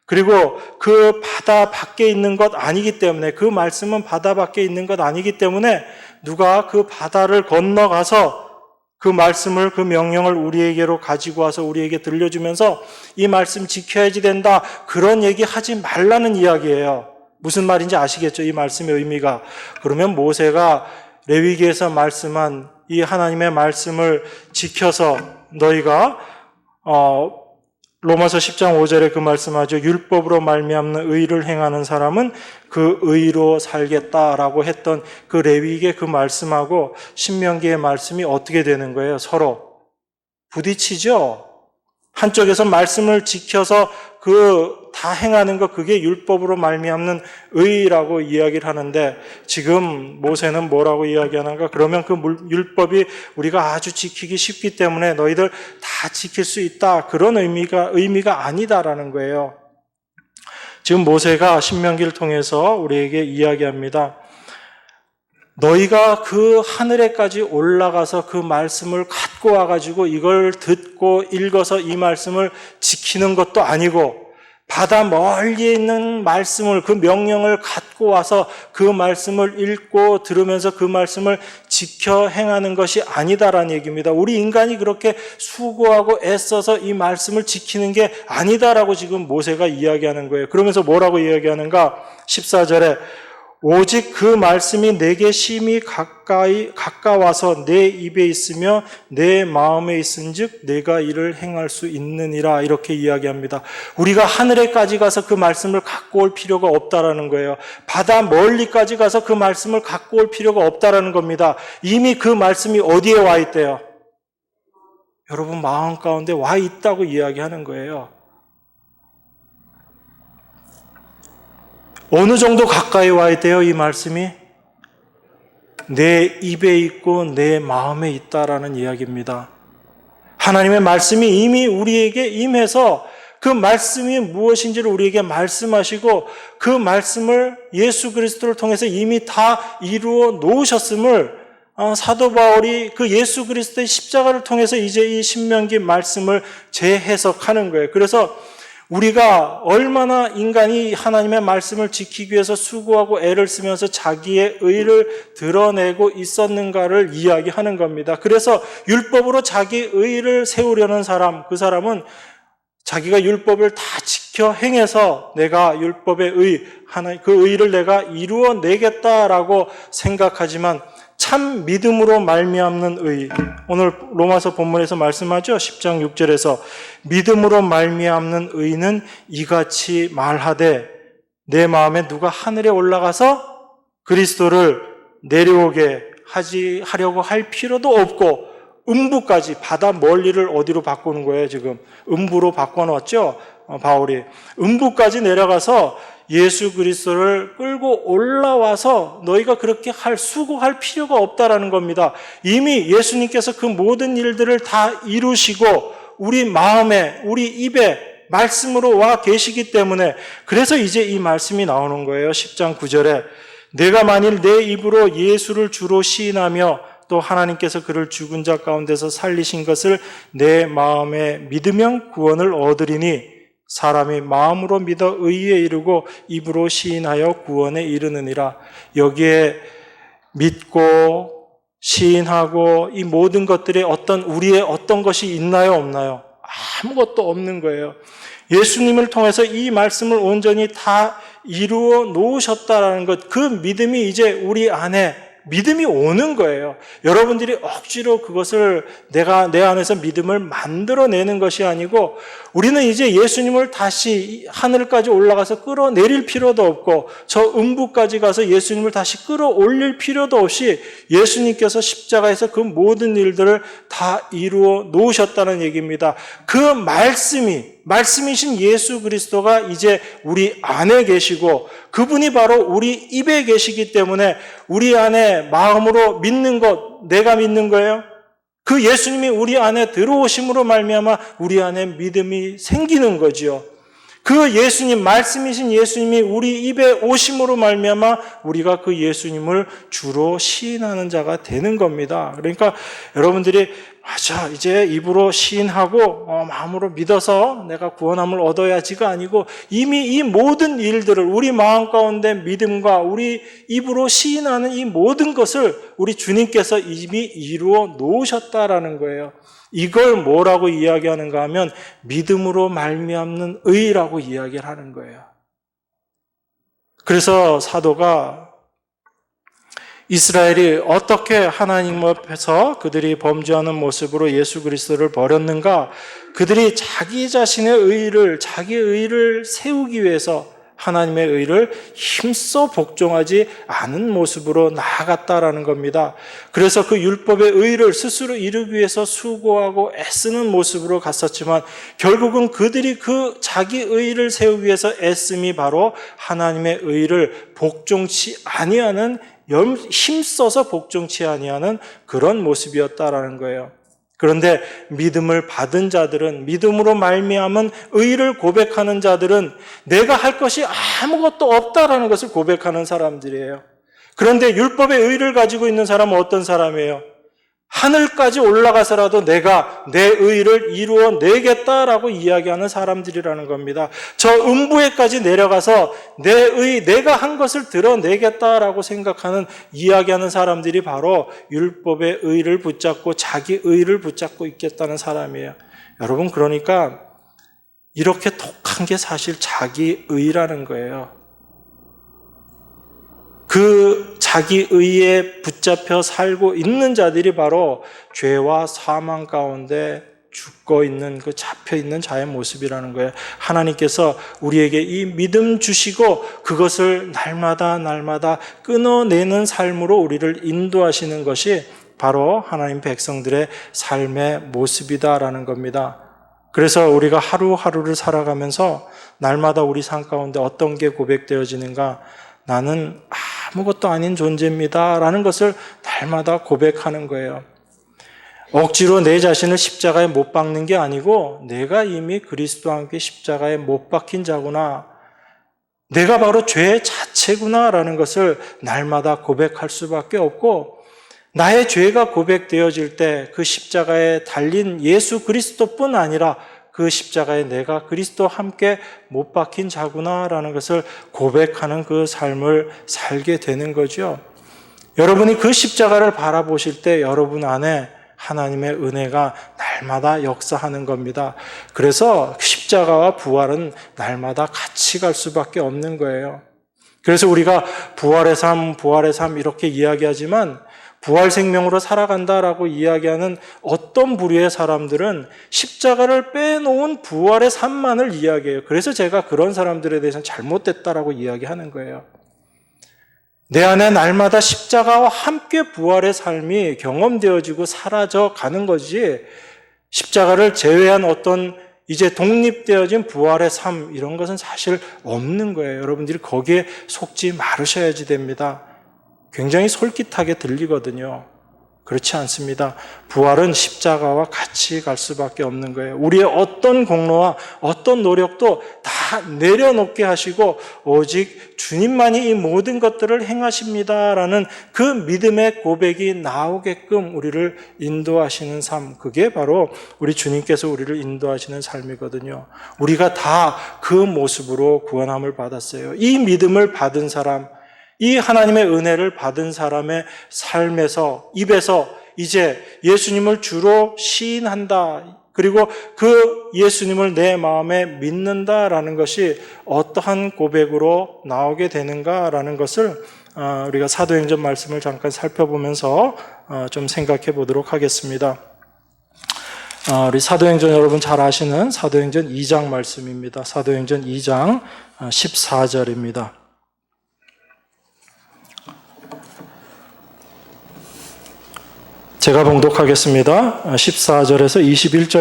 그리고 그 바다 밖에 있는 것 아니기 때문에 그 말씀은 바다 밖에 있는 것 아니기 때문에 누가 그 바다를 건너가서 그 말씀을 그 명령을 우리에게로 가지고 와서 우리에게 들려주면서 이 말씀 지켜야지 된다 그런 얘기 하지 말라는 이야기예요. 무슨 말인지 아시겠죠? 이 말씀의 의미가. 그러면 모세가 레위기에서 말씀한 이 하나님의 말씀을 지켜서 너희가 로마서 10장 5절에 그 말씀하죠. 율법으로 말미암는 의를 행하는 사람은 그 의로 살겠다라고 했던 그 레위기의 그 말씀하고 신명기의 말씀이 어떻게 되는 거예요? 서로 부딪히죠. 한쪽에서 말씀을 지켜서 그 다 행하는 것, 그게 율법으로 말미암는 의라고 이야기를 하는데 지금 모세는 뭐라고 이야기하는가? 그러면 그 율법이 우리가 아주 지키기 쉽기 때문에 너희들 다 지킬 수 있다. 그런 의미가 아니다라는 거예요. 지금 모세가 신명기를 통해서 우리에게 이야기합니다. 너희가 그 하늘에까지 올라가서 그 말씀을 갖고 와가지고 이걸 듣고 읽어서 이 말씀을 지키는 것도 아니고 바다 멀리에 있는 말씀을, 그 명령을 갖고 와서 그 말씀을 읽고 들으면서 그 말씀을 지켜 행하는 것이 아니다라는 얘기입니다. 우리 인간이 그렇게 수고하고 애써서 이 말씀을 지키는 게 아니다라고 지금 모세가 이야기하는 거예요. 그러면서 뭐라고 이야기하는가? 14절에 오직 그 말씀이 내게 심히 가까워서 내 입에 있으며 내 마음에 있은즉 내가 이를 행할 수 있느니라, 이렇게 이야기합니다. 우리가 하늘에까지 가서 그 말씀을 갖고 올 필요가 없다라는 거예요. 바다 멀리까지 가서 그 말씀을 갖고 올 필요가 없다라는 겁니다. 이미 그 말씀이 어디에 와 있대요? 여러분 마음 가운데 와 있다고 이야기하는 거예요. 어느 정도 가까이 와야 돼요, 이 말씀이? 내 입에 있고 내 마음에 있다라는 이야기입니다. 하나님의 말씀이 이미 우리에게 임해서 그 말씀이 무엇인지를 우리에게 말씀하시고 그 말씀을 예수 그리스도를 통해서 이미 다 이루어 놓으셨음을 사도 바울이 그 예수 그리스도의 십자가를 통해서 이제 이 신명기 말씀을 재해석하는 거예요. 그래서 우리가 얼마나 인간이 하나님의 말씀을 지키기 위해서 수고하고 애를 쓰면서 자기의 의를 드러내고 있었는가를 이야기하는 겁니다. 그래서 율법으로 자기 의를 세우려는 사람, 그 사람은 자기가 율법을 다 지켜 행해서 내가 율법의 의, 그 의를 내가 이루어내겠다라고 생각하지만 참 믿음으로 말미암는 의, 오늘 로마서 본문에서 말씀하죠. 10장 6절에서 믿음으로 말미암는 의는 이같이 말하되 내 마음에 누가 하늘에 올라가서 그리스도를 내려오게 하려고 할 필요도 없고 음부까지, 바다 멀리를 어디로 바꾸는 거예요? 지금 음부로 바꿔놓았죠, 바울이. 음부까지 내려가서 예수 그리스도를 끌고 올라와서 너희가 그렇게 수고할 필요가 없다라는 겁니다. 이미 예수님께서 그 모든 일들을 다 이루시고 우리 마음에, 우리 입에 말씀으로 와 계시기 때문에, 그래서 이제 이 말씀이 나오는 거예요. 10장 9절에 내가 만일 내 입으로 예수를 주로 시인하며 또 하나님께서 그를 죽은 자 가운데서 살리신 것을 내 마음에 믿으면 구원을 얻으리니 사람이 마음으로 믿어 의에 이르고 입으로 시인하여 구원에 이르느니라. 여기에 믿고 시인하고 이 모든 것들에 우리의 어떤 것이 있나요, 없나요? 아무것도 없는 거예요. 예수님을 통해서 이 말씀을 온전히 다 이루어 놓으셨다라는 것, 그 믿음이 이제 우리 안에 믿음이 오는 거예요. 여러분들이 억지로 그것을 내 안에서 믿음을 만들어내는 것이 아니고 우리는 이제 예수님을 다시 하늘까지 올라가서 끌어내릴 필요도 없고 저 음부까지 가서 예수님을 다시 끌어올릴 필요도 없이 예수님께서 십자가에서 그 모든 일들을 다 이루어 놓으셨다는 얘기입니다. 그 말씀이신 예수 그리스도가 이제 우리 안에 계시고 그분이 바로 우리 입에 계시기 때문에 우리 안에 마음으로 믿는 것, 내가 믿는 거예요. 그 예수님이 우리 안에 들어오심으로 말미암아 우리 안에 믿음이 생기는 거지요. 그 예수님, 말씀이신 예수님이 우리 입에 오심으로 말미암아 우리가 그 예수님을 주로 시인하는 자가 되는 겁니다. 그러니까 여러분들이 맞아, 이제 입으로 시인하고 마음으로 믿어서 내가 구원함을 얻어야지가 아니고 이미 이 모든 일들을 우리 마음 가운데 믿음과 우리 입으로 시인하는 이 모든 것을 우리 주님께서 이미 이루어 놓으셨다라는 거예요. 이걸 뭐라고 이야기하는가 하면 믿음으로 말미암는 의라고 이야기를 하는 거예요. 그래서 사도가 이스라엘이 어떻게 하나님 앞에서 그들이 범죄하는 모습으로 예수 그리스도를 버렸는가? 그들이 자기 자기의 의를 세우기 위해서 하나님의 의를 힘써 복종하지 않은 모습으로 나아갔다라는 겁니다. 그래서 그 율법의 의를 스스로 이루기 위해서 수고하고 애쓰는 모습으로 갔었지만 결국은 그들이 그 자기 의를 세우기 위해서 애씀이 바로 하나님의 의를 복종치 아니하는, 힘써서 복종치 아니하는 그런 모습이었다라는 거예요. 그런데 믿음을 받은 자들은, 믿음으로 말미암은 의를 고백하는 자들은 내가 할 것이 아무것도 없다라는 것을 고백하는 사람들이에요. 그런데 율법의 의를 가지고 있는 사람은 어떤 사람이에요? 하늘까지 올라가서라도 내가 내 의를 이루어내겠다라고 이야기하는 사람들이라는 겁니다. 저 음부에까지 내려가서 내가 한 것을 드러내겠다라고 생각하는, 이야기하는 사람들이 바로 율법의 의를 붙잡고 자기 의를 붙잡고 있겠다는 사람이에요. 여러분, 그러니까 이렇게 독한 게 사실 자기 의라는 거예요. 그 자기 의에 붙잡혀 살고 있는 자들이 바로 죄와 사망 가운데 죽고 있는, 그 잡혀 있는 자의 모습이라는 거예요. 하나님께서 우리에게 이 믿음 주시고 그것을 날마다 끊어내는 삶으로 우리를 인도하시는 것이 바로 하나님 백성들의 삶의 모습이다라는 겁니다. 그래서 우리가 하루하루를 살아가면서 날마다 우리 삶 가운데 어떤 게 고백되어지는가? 나는 아무것도 아닌 존재입니다 라는 것을 날마다 고백하는 거예요. 억지로 내 자신을 십자가에 못 박는 게 아니고 내가 이미 그리스도와 함께 십자가에 못 박힌 자구나, 내가 바로 죄 자체구나 라는 것을 날마다 고백할 수밖에 없고, 나의 죄가 고백되어질 때 그 십자가에 달린 예수 그리스도뿐 아니라 그 십자가에 내가 그리스도와 함께 못 박힌 자구나라는 것을 고백하는 그 삶을 살게 되는 거죠. 여러분이 그 십자가를 바라보실 때 여러분 안에 하나님의 은혜가 날마다 역사하는 겁니다. 그래서 십자가와 부활은 날마다 같이 갈 수밖에 없는 거예요. 그래서 우리가 부활의 삶 이렇게 이야기하지만 부활 생명으로 살아간다라고 이야기하는 어떤 부류의 사람들은 십자가를 빼놓은 부활의 삶만을 이야기해요. 그래서 제가 그런 사람들에 대해서는 잘못됐다라고 이야기하는 거예요. 내 안에 날마다 십자가와 함께 부활의 삶이 경험되어지고 사라져 가는 거지, 십자가를 제외한 어떤 이제 독립되어진 부활의 삶, 이런 것은 사실 없는 거예요. 여러분들이 거기에 속지 말으셔야지 됩니다. 굉장히 솔깃하게 들리거든요. 그렇지 않습니다. 부활은 십자가와 같이 갈 수밖에 없는 거예요. 우리의 어떤 공로와 어떤 노력도 다 내려놓게 하시고 오직 주님만이 이 모든 것들을 행하십니다라는 그 믿음의 고백이 나오게끔 우리를 인도하시는 삶, 그게 바로 우리 주님께서 우리를 인도하시는 삶이거든요. 우리가 다 그 모습으로 구원함을 받았어요. 이 믿음을 받은 사람, 이 하나님의 은혜를 받은 사람의 삶에서, 입에서 이제 예수님을 주로 시인한다, 그리고 그 예수님을 내 마음에 믿는다라는 것이 어떠한 고백으로 나오게 되는가라는 것을 우리가 사도행전 말씀을 잠깐 살펴보면서 좀 생각해 보도록 하겠습니다. 우리 사도행전 여러분 잘 아시는 사도행전 2장 말씀입니다. 사도행전 2장 14절입니다. 제가 봉독하겠습니다. 14절에서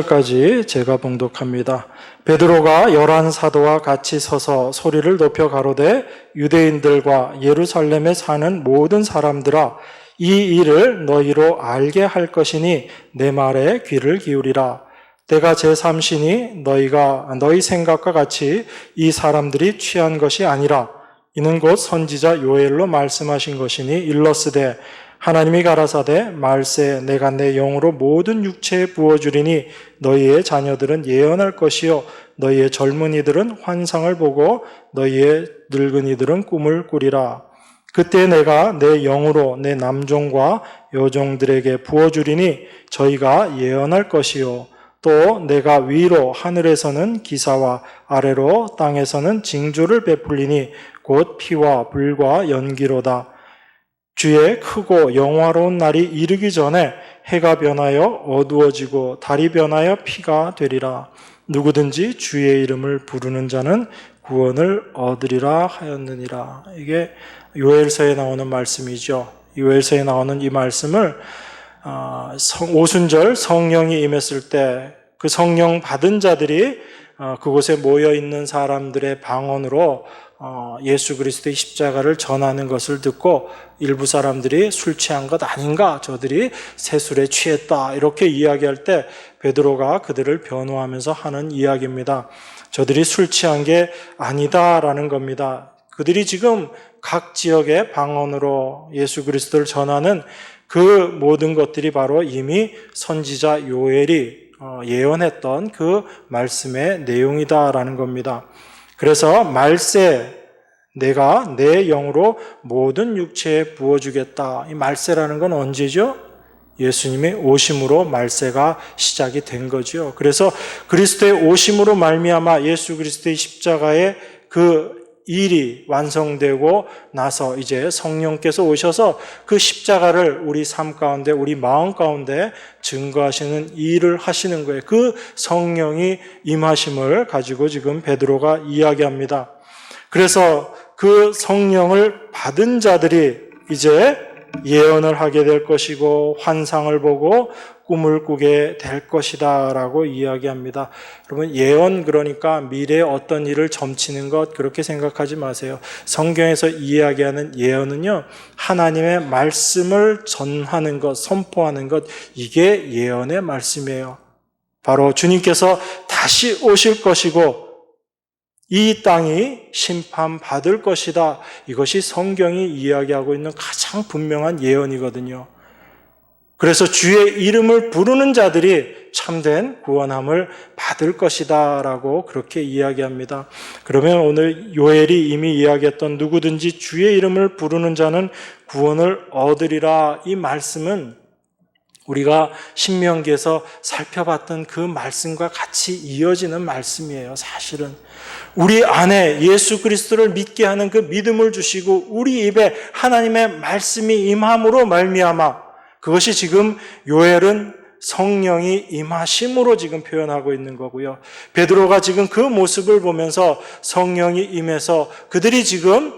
21절까지 제가 봉독합니다. 베드로가 11 사도와 같이 서서 소리를 높여 가로되 유대인들과 예루살렘에 사는 모든 사람들아, 이 일을 너희로 알게 할 것이니 내 말에 귀를 기울이라. 때가 제3시니 너희 생각과 같이 이 사람들이 취한 것이 아니라 이는 곧 선지자 요엘로 말씀하신 것이니 일러스되 하나님이 가라사대 말세 내가 내 영으로 모든 육체에 부어주리니 너희의 자녀들은 예언할 것이요 너희의 젊은이들은 환상을 보고 너희의 늙은이들은 꿈을 꾸리라. 그때 내가 내 영으로 내 남종과 여종들에게 부어주리니 저희가 예언할 것이요 또 내가 위로 하늘에서는 기사와 아래로 땅에서는 징조를 베풀리니 곧 피와 불과 연기로다. 주의 크고 영화로운 날이 이르기 전에 해가 변하여 어두워지고 달이 변하여 피가 되리라. 누구든지 주의 이름을 부르는 자는 구원을 얻으리라 하였느니라. 이게 요엘서에 나오는 말씀이죠. 요엘서에 나오는 이 말씀을 오순절 성령이 임했을 때 그 성령 받은 자들이 그곳에 모여 있는 사람들의 방언으로 예수 그리스도의 십자가를 전하는 것을 듣고 일부 사람들이 술 취한 것 아닌가, 저들이 새술에 취했다, 이렇게 이야기할 때 베드로가 그들을 변호하면서 하는 이야기입니다. 저들이 술 취한 게 아니다라는 겁니다. 그들이 지금 각 지역의 방언으로 예수 그리스도를 전하는 그 모든 것들이 바로 이미 선지자 요엘이 예언했던 그 말씀의 내용이다라는 겁니다. 그래서 말세, 내가 내 영으로 모든 육체에 부어주겠다. 이 말세라는 건 언제죠? 예수님의 오심으로 말세가 시작이 된 거죠. 그래서 그리스도의 오심으로 말미암아 예수 그리스도의 십자가의 그 일이 완성되고 나서 이제 성령께서 오셔서 그 십자가를 우리 삶 가운데, 우리 마음 가운데 증거하시는 일을 하시는 거예요. 그 성령이 임하심을 가지고 지금 베드로가 이야기합니다. 그래서 그 성령을 받은 자들이 이제 예언을 하게 될 것이고 환상을 보고 꿈을 꾸게 될 것이다 라고 이야기합니다. 여러분, 예언 그러니까 미래에 어떤 일을 점치는 것 그렇게 생각하지 마세요. 성경에서 이야기하는 예언은요, 하나님의 말씀을 전하는 것, 선포하는 것, 이게 예언의 말씀이에요. 바로 주님께서 다시 오실 것이고 이 땅이 심판받을 것이다. 이것이 성경이 이야기하고 있는 가장 분명한 예언이거든요. 그래서 주의 이름을 부르는 자들이 참된 구원함을 받을 것이다 라고 그렇게 이야기합니다. 그러면 오늘 요엘이 이미 이야기했던 누구든지 주의 이름을 부르는 자는 구원을 얻으리라, 이 말씀은 우리가 신명기에서 살펴봤던 그 말씀과 같이 이어지는 말씀이에요. 사실은 우리 안에 예수 그리스도를 믿게 하는 그 믿음을 주시고 우리 입에 하나님의 말씀이 임함으로 말미암아, 그것이 지금 요엘은 성령이 임하심으로 지금 표현하고 있는 거고요. 베드로가 지금 그 모습을 보면서 성령이 임해서 그들이 지금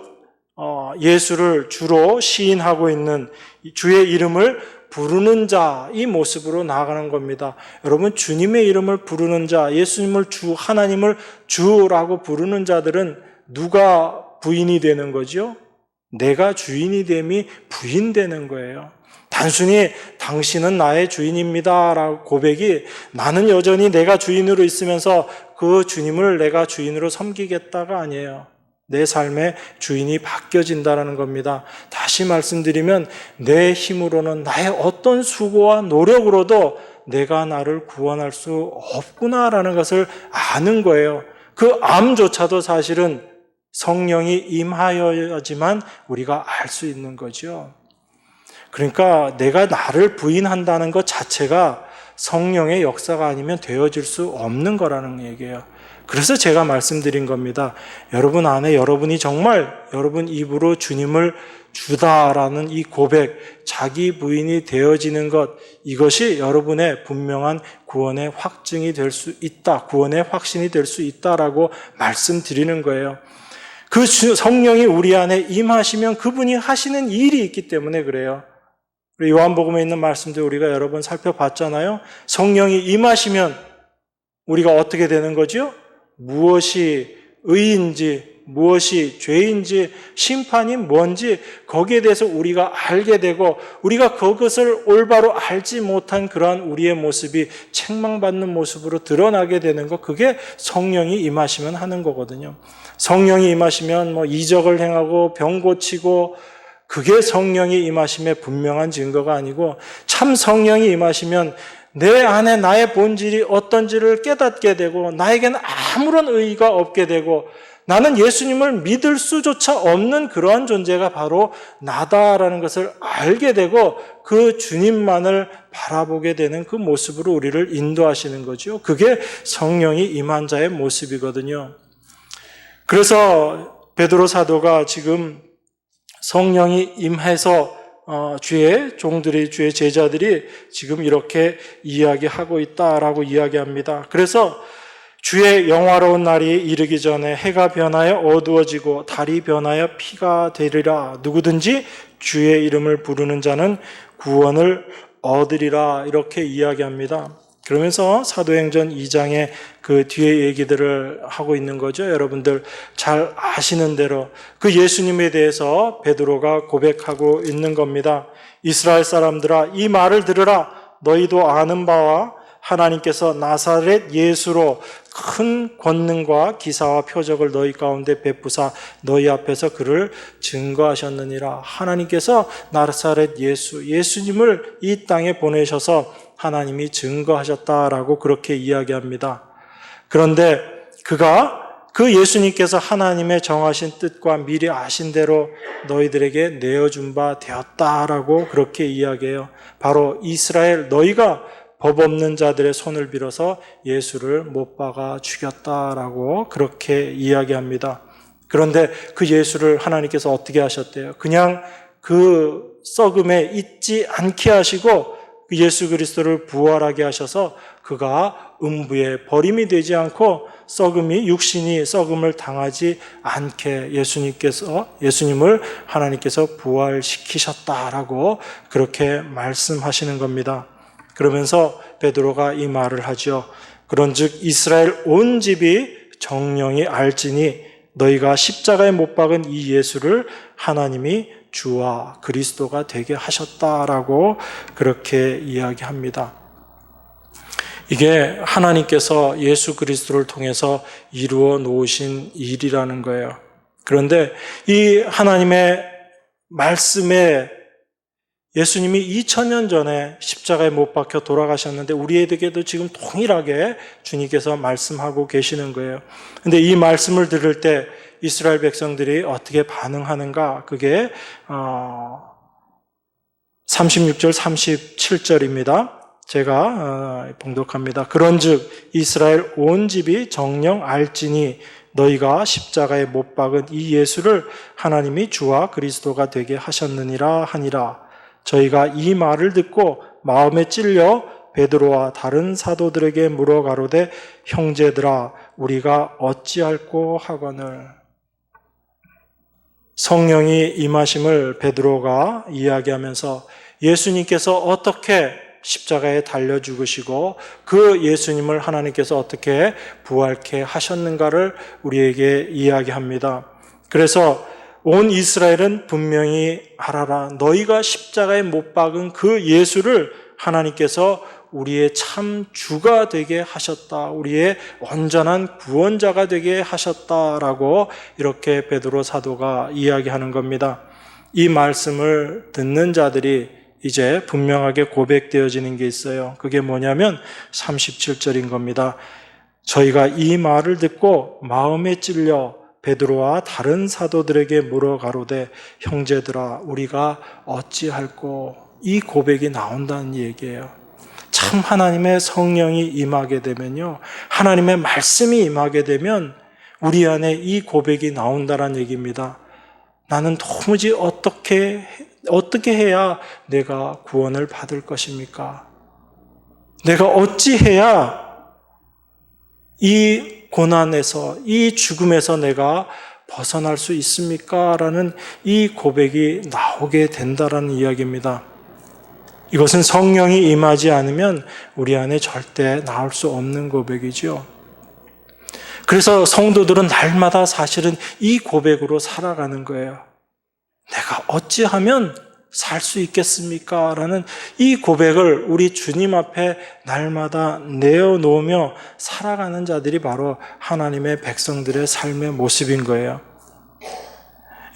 예수를 주로 시인하고 있는 주의 이름을 부르는 자, 이 모습으로 나아가는 겁니다. 여러분, 주님의 이름을 부르는 자, 예수님을 주, 하나님을 주라고 부르는 자들은 누가 부인이 되는 거죠? 내가 주인이 됨이 부인되는 거예요. 단순히 당신은 나의 주인입니다 라고 고백이, 나는 여전히 내가 주인으로 있으면서 그 주님을 내가 주인으로 섬기겠다가 아니에요. 내 삶의 주인이 바뀌어진다는 겁니다. 다시 말씀드리면 내 힘으로는, 나의 어떤 수고와 노력으로도 내가 나를 구원할 수 없구나라는 것을 아는 거예요. 그 암조차도 사실은 성령이 임하여야지만 우리가 알 수 있는 거죠. 그러니까 내가 나를 부인한다는 것 자체가 성령의 역사가 아니면 되어질 수 없는 거라는 얘기예요. 그래서 제가 말씀드린 겁니다. 여러분 안에 여러분이 정말 여러분 입으로 주님을 주다라는 이 고백, 자기 부인이 되어지는 것, 이것이 여러분의 분명한 구원의 확증이 될 수 있다, 구원의 확신이 될 수 있다라고 말씀드리는 거예요. 그 성령이 우리 안에 임하시면 그분이 하시는 일이 있기 때문에 그래요. 요한복음에 있는 말씀도 우리가 여러 번 살펴봤잖아요. 성령이 임하시면 우리가 어떻게 되는 거죠? 무엇이 의인지, 무엇이 죄인지, 심판이 뭔지 거기에 대해서 우리가 알게 되고, 우리가 그것을 올바로 알지 못한 그러한 우리의 모습이 책망받는 모습으로 드러나게 되는 것, 그게 성령이 임하시면 하는 거거든요. 성령이 임하시면 이적을 행하고 병 고치고, 그게 성령이 임하심의 분명한 증거가 아니고, 참 성령이 임하시면 내 안에 나의 본질이 어떤지를 깨닫게 되고, 나에게는 아무런 의의가 없게 되고, 나는 예수님을 믿을 수조차 없는 그러한 존재가 바로 나다라는 것을 알게 되고, 그 주님만을 바라보게 되는 그 모습으로 우리를 인도하시는 거죠. 그게 성령이 임한 자의 모습이거든요. 그래서 베드로 사도가 지금 성령이 임해서 주의 종들이, 주의 제자들이 지금 이렇게 이야기하고 있다라고 이야기합니다. 그래서 주의 영화로운 날이 이르기 전에 해가 변하여 어두워지고 달이 변하여 피가 되리라. 누구든지 주의 이름을 부르는 자는 구원을 얻으리라. 이렇게 이야기합니다. 그러면서 사도행전 2장의 그 뒤에 얘기들을 하고 있는 거죠. 여러분들 잘 아시는 대로 그 예수님에 대해서 베드로가 고백하고 있는 겁니다. 이스라엘 사람들아, 이 말을 들으라. 너희도 아는 바와 하나님께서 나사렛 예수로 큰 권능과 기사와 표적을 너희 가운데 베푸사 너희 앞에서 그를 증거하셨느니라. 하나님께서 나사렛 예수님을 이 땅에 보내셔서 하나님이 증거하셨다라고 그렇게 이야기합니다. 그런데 그 예수님께서 하나님의 정하신 뜻과 미리 아신 대로 너희들에게 내어준 바 되었다라고 그렇게 이야기해요. 바로 이스라엘 너희가 법 없는 자들의 손을 빌어서 예수를 못 박아 죽였다라고 그렇게 이야기합니다. 그런데 그 예수를 하나님께서 어떻게 하셨대요? 그냥 그 썩음에 잊지 않게 하시고 그 예수 그리스도를 부활하게 하셔서 그가 음부에 버림이 되지 않고 육신이 썩음을 당하지 않게 예수님을 하나님께서 부활시키셨다라고 그렇게 말씀하시는 겁니다. 그러면서 베드로가 이 말을 하죠. 그런즉 이스라엘 온 집이 정령이 알지니 너희가 십자가에 못 박은 이 예수를 하나님이 주와 그리스도가 되게 하셨다라고 그렇게 이야기합니다. 이게 하나님께서 예수 그리스도를 통해서 이루어 놓으신 일이라는 거예요. 그런데 이 하나님의 말씀에 예수님이 2000년 전에 십자가에 못 박혀 돌아가셨는데 우리에게도 지금 동일하게 주님께서 말씀하고 계시는 거예요. 근데 이 말씀을 들을 때 이스라엘 백성들이 어떻게 반응하는가? 그게 36절, 37절입니다. 제가 봉독합니다. 그런즉 이스라엘 온 집이 정령 알지니 너희가 십자가에 못 박은 이 예수를 하나님이 주와 그리스도가 되게 하셨느니라 하니라. 저희가 이 말을 듣고 마음에 찔려 베드로와 다른 사도들에게 물어 가로되 형제들아 우리가 어찌할꼬 하거늘. 성령이 임하심을 베드로가 이야기하면서 예수님께서 어떻게 십자가에 달려 죽으시고 그 예수님을 하나님께서 어떻게 부활케 하셨는가를 우리에게 이야기합니다. 그래서 온 이스라엘은 분명히 알아라. 너희가 십자가에 못 박은 그 예수를 하나님께서 우리의 참 주가 되게 하셨다. 우리의 온전한 구원자가 되게 하셨다라고 이렇게 베드로 사도가 이야기하는 겁니다. 이 말씀을 듣는 자들이 이제 분명하게 고백되어지는 게 있어요. 그게 뭐냐면 37절인 겁니다. 저희가 이 말을 듣고 마음에 찔려 베드로와 다른 사도들에게 물어 가로되 형제들아 우리가 어찌할꼬. 이 고백이 나온다는 얘기예요. 참 하나님의 성령이 임하게 되면요, 하나님의 말씀이 임하게 되면 우리 안에 이 고백이 나온다는 얘기입니다. 나는 도무지 어떻게 해야 내가 구원을 받을 것입니까? 내가 어찌해야 이 고난에서, 이 죽음에서 내가 벗어날 수 있습니까? 라는 이 고백이 나오게 된다는 이야기입니다. 이것은 성령이 임하지 않으면 우리 안에 절대 나올 수 없는 고백이죠. 그래서 성도들은 날마다 사실은 이 고백으로 살아가는 거예요. 내가 어찌하면 살 수 있겠습니까? 라는 이 고백을 우리 주님 앞에 날마다 내어놓으며 살아가는 자들이 바로 하나님의 백성들의 삶의 모습인 거예요.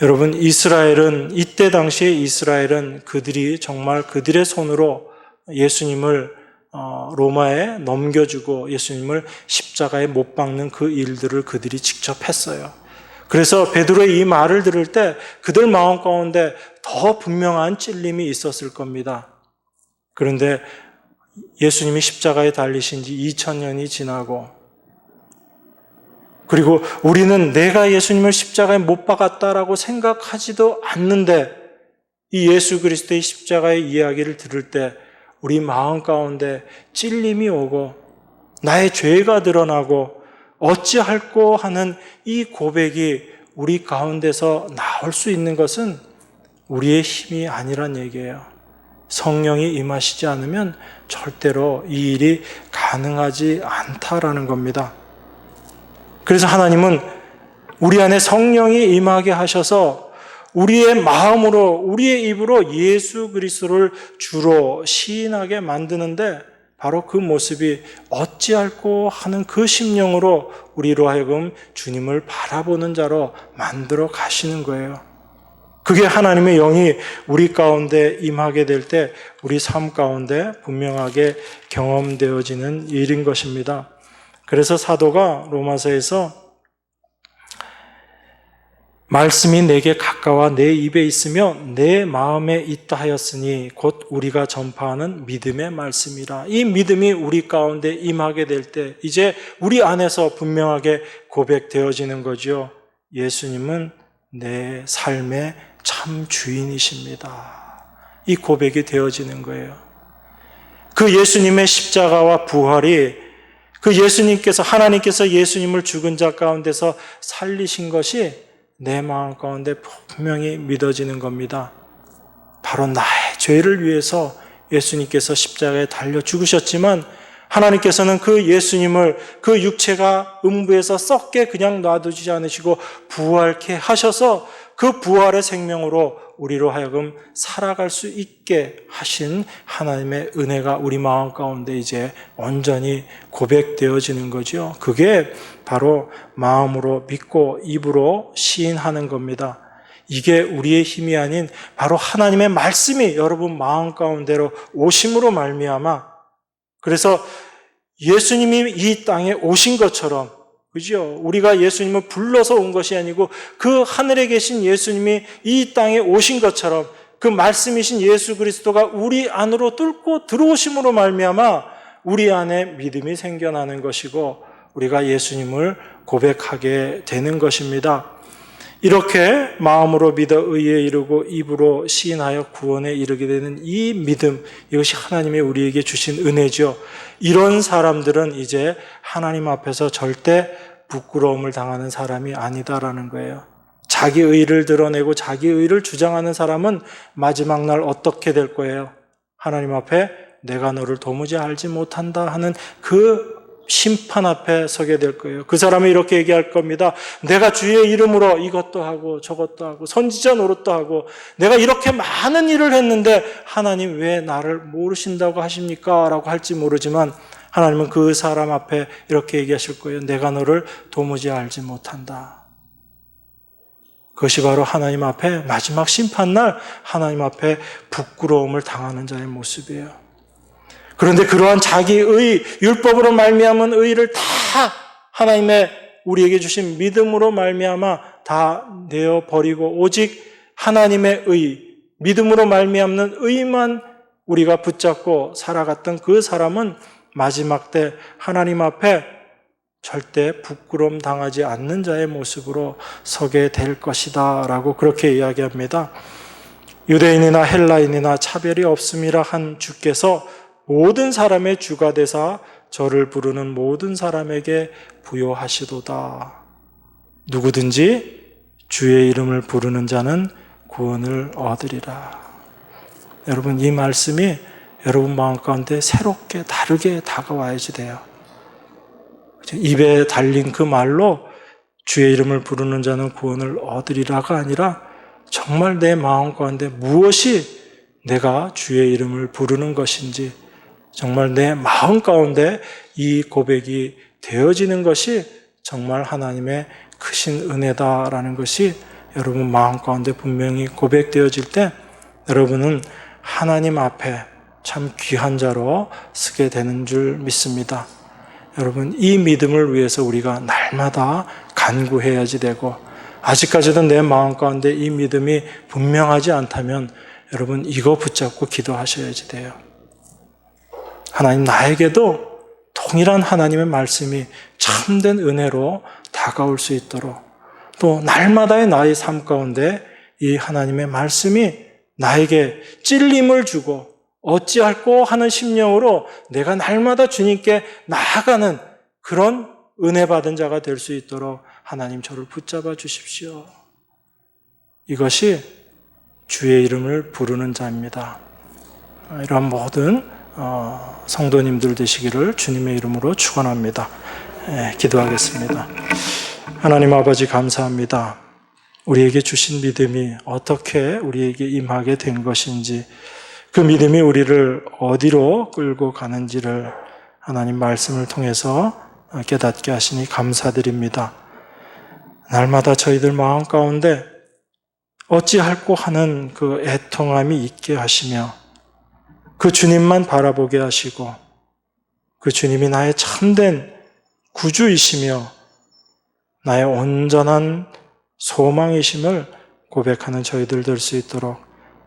여러분, 이때 당시에 이스라엘은 그들이 정말 그들의 손으로 예수님을 로마에 넘겨주고 예수님을 십자가에 못 박는 그 일들을 그들이 직접 했어요. 그래서 베드로의 이 말을 들을 때 그들 마음 가운데 더 분명한 찔림이 있었을 겁니다. 그런데 예수님이 십자가에 달리신 지 2000년이 지나고 그리고 우리는 내가 예수님을 십자가에 못 박았다라고 생각하지도 않는데 이 예수 그리스도의 십자가의 이야기를 들을 때 우리 마음 가운데 찔림이 오고 나의 죄가 드러나고 어찌할꼬 하는 이 고백이 우리 가운데서 나올 수 있는 것은 우리의 힘이 아니란 얘기예요. 성령이 임하시지 않으면 절대로 이 일이 가능하지 않다라는 겁니다. 그래서 하나님은 우리 안에 성령이 임하게 하셔서 우리의 마음으로, 우리의 입으로 예수 그리스도를 주로 시인하게 만드는데 바로 그 모습이 어찌할꼬 하는 그 심령으로 우리로 하여금 주님을 바라보는 자로 만들어 가시는 거예요. 그게 하나님의 영이 우리 가운데 임하게 될 때 우리 삶 가운데 분명하게 경험되어지는 일인 것입니다. 그래서 사도가 로마서에서 말씀이 내게 가까워 내 입에 있으며 내 마음에 있다 하였으니 곧 우리가 전파하는 믿음의 말씀이라. 이 믿음이 우리 가운데 임하게 될 때 이제 우리 안에서 분명하게 고백되어지는 거죠. 예수님은 내 삶의 참 주인이십니다. 이 고백이 되어지는 거예요. 그 예수님의 십자가와 부활이 그 예수님께서 하나님께서 예수님을 죽은 자 가운데서 살리신 것이 내 마음 가운데 분명히 믿어지는 겁니다. 바로 나의 죄를 위해서 예수님께서 십자가에 달려 죽으셨지만 하나님께서는 그 예수님을 그 육체가 음부에서 썩게 그냥 놔두지 않으시고 부활케 하셔서 그 부활의 생명으로 우리로 하여금 살아갈 수 있게 하신 하나님의 은혜가 우리 마음 가운데 이제 온전히 고백되어지는 거죠. 그게 바로 마음으로 믿고 입으로 시인하는 겁니다. 이게 우리의 힘이 아닌 바로 하나님의 말씀이 여러분 마음 가운데로 오심으로 말미암아 그래서 예수님이 이 땅에 오신 것처럼 그죠? 우리가 예수님을 불러서 온 것이 아니고 그 하늘에 계신 예수님이 이 땅에 오신 것처럼 그 말씀이신 예수 그리스도가 우리 안으로 뚫고 들어오심으로 말미암아 우리 안에 믿음이 생겨나는 것이고 우리가 예수님을 고백하게 되는 것입니다. 이렇게 마음으로 믿어 의에 이르고 입으로 시인하여 구원에 이르게 되는 이 믿음, 이것이 하나님이 우리에게 주신 은혜죠. 이런 사람들은 이제 하나님 앞에서 절대 부끄러움을 당하는 사람이 아니다라는 거예요. 자기 의를 드러내고 자기 의를 주장하는 사람은 마지막 날 어떻게 될 거예요? 하나님 앞에 내가 너를 도무지 알지 못한다 하는 그 심판 앞에 서게 될 거예요. 그 사람은 이렇게 얘기할 겁니다. 내가 주의 이름으로 이것도 하고 저것도 하고 선지자 노릇도 하고 내가 이렇게 많은 일을 했는데 하나님 왜 나를 모르신다고 하십니까? 라고 할지 모르지만 하나님은 그 사람 앞에 이렇게 얘기하실 거예요. 내가 너를 도무지 알지 못한다. 그것이 바로 하나님 앞에 마지막 심판날 하나님 앞에 부끄러움을 당하는 자의 모습이에요. 그런데 그러한 자기의 율법으로 말미암은 의를 다 하나님의 우리에게 주신 믿음으로 말미암아 다 내어버리고 오직 하나님의 의, 믿음으로 말미암는 의만 우리가 붙잡고 살아갔던 그 사람은 마지막 때 하나님 앞에 절대 부끄러움 당하지 않는 자의 모습으로 서게 될 것이다 라고 그렇게 이야기합니다. 유대인이나 헬라인이나 차별이 없음이라 한 주께서 모든 사람의 주가 되사 저를 부르는 모든 사람에게 부요하시도다. 누구든지 주의 이름을 부르는 자는 구원을 얻으리라. 여러분 이 말씀이 여러분 마음 가운데 새롭게 다르게 다가와야지 돼요. 입에 달린 그 말로 주의 이름을 부르는 자는 구원을 얻으리라가 아니라 정말 내 마음 가운데 무엇이 내가 주의 이름을 부르는 것인지 정말 내 마음 가운데 이 고백이 되어지는 것이 정말 하나님의 크신 은혜다라는 것이 여러분 마음 가운데 분명히 고백되어질 때 여러분은 하나님 앞에 참 귀한 자로 서게 되는 줄 믿습니다. 여러분 이 믿음을 위해서 우리가 날마다 간구해야지 되고 아직까지도 내 마음 가운데 이 믿음이 분명하지 않다면 여러분 이거 붙잡고 기도하셔야지 돼요. 하나님 나에게도 동일한 하나님의 말씀이 참된 은혜로 다가올 수 있도록, 또 날마다의 나의 삶 가운데 이 하나님의 말씀이 나에게 찔림을 주고 어찌할꼬 하는 심령으로 내가 날마다 주님께 나아가는 그런 은혜 받은 자가 될 수 있도록 하나님 저를 붙잡아 주십시오. 이것이 주의 이름을 부르는 자입니다. 이러한 모든 성도님들 되시기를 주님의 이름으로 축원합니다. 기도하겠습니다. 하나님 아버지 감사합니다. 우리에게 주신 믿음이 어떻게 우리에게 임하게 된 것인지, 그 믿음이 우리를 어디로 끌고 가는지를 하나님 말씀을 통해서 깨닫게 하시니 감사드립니다. 날마다 저희들 마음 가운데 어찌할꼬 하는 그 애통함이 있게 하시며, 그 주님만 바라보게 하시고, 그 주님이 나의 참된 구주이시며 나의 온전한 소망이심을 고백하는 저희들 될 수 있도록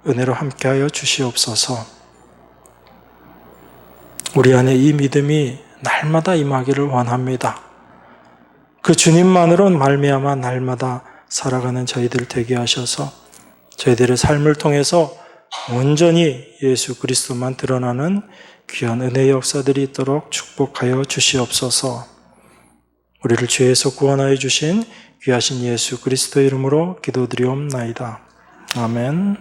은혜로 함께하여 주시옵소서. 우리 안에 이 믿음이 날마다 임하기를 원합니다. 그 주님만으로 말미암아 날마다 살아가는 저희들 되게 하셔서 저희들의 삶을 통해서 온전히 예수 그리스도만 드러나는 귀한 은혜의 역사들이 있도록 축복하여 주시옵소서. 우리를 죄에서 구원하여 주신 귀하신 예수 그리스도 이름으로 기도드리옵나이다. 아멘.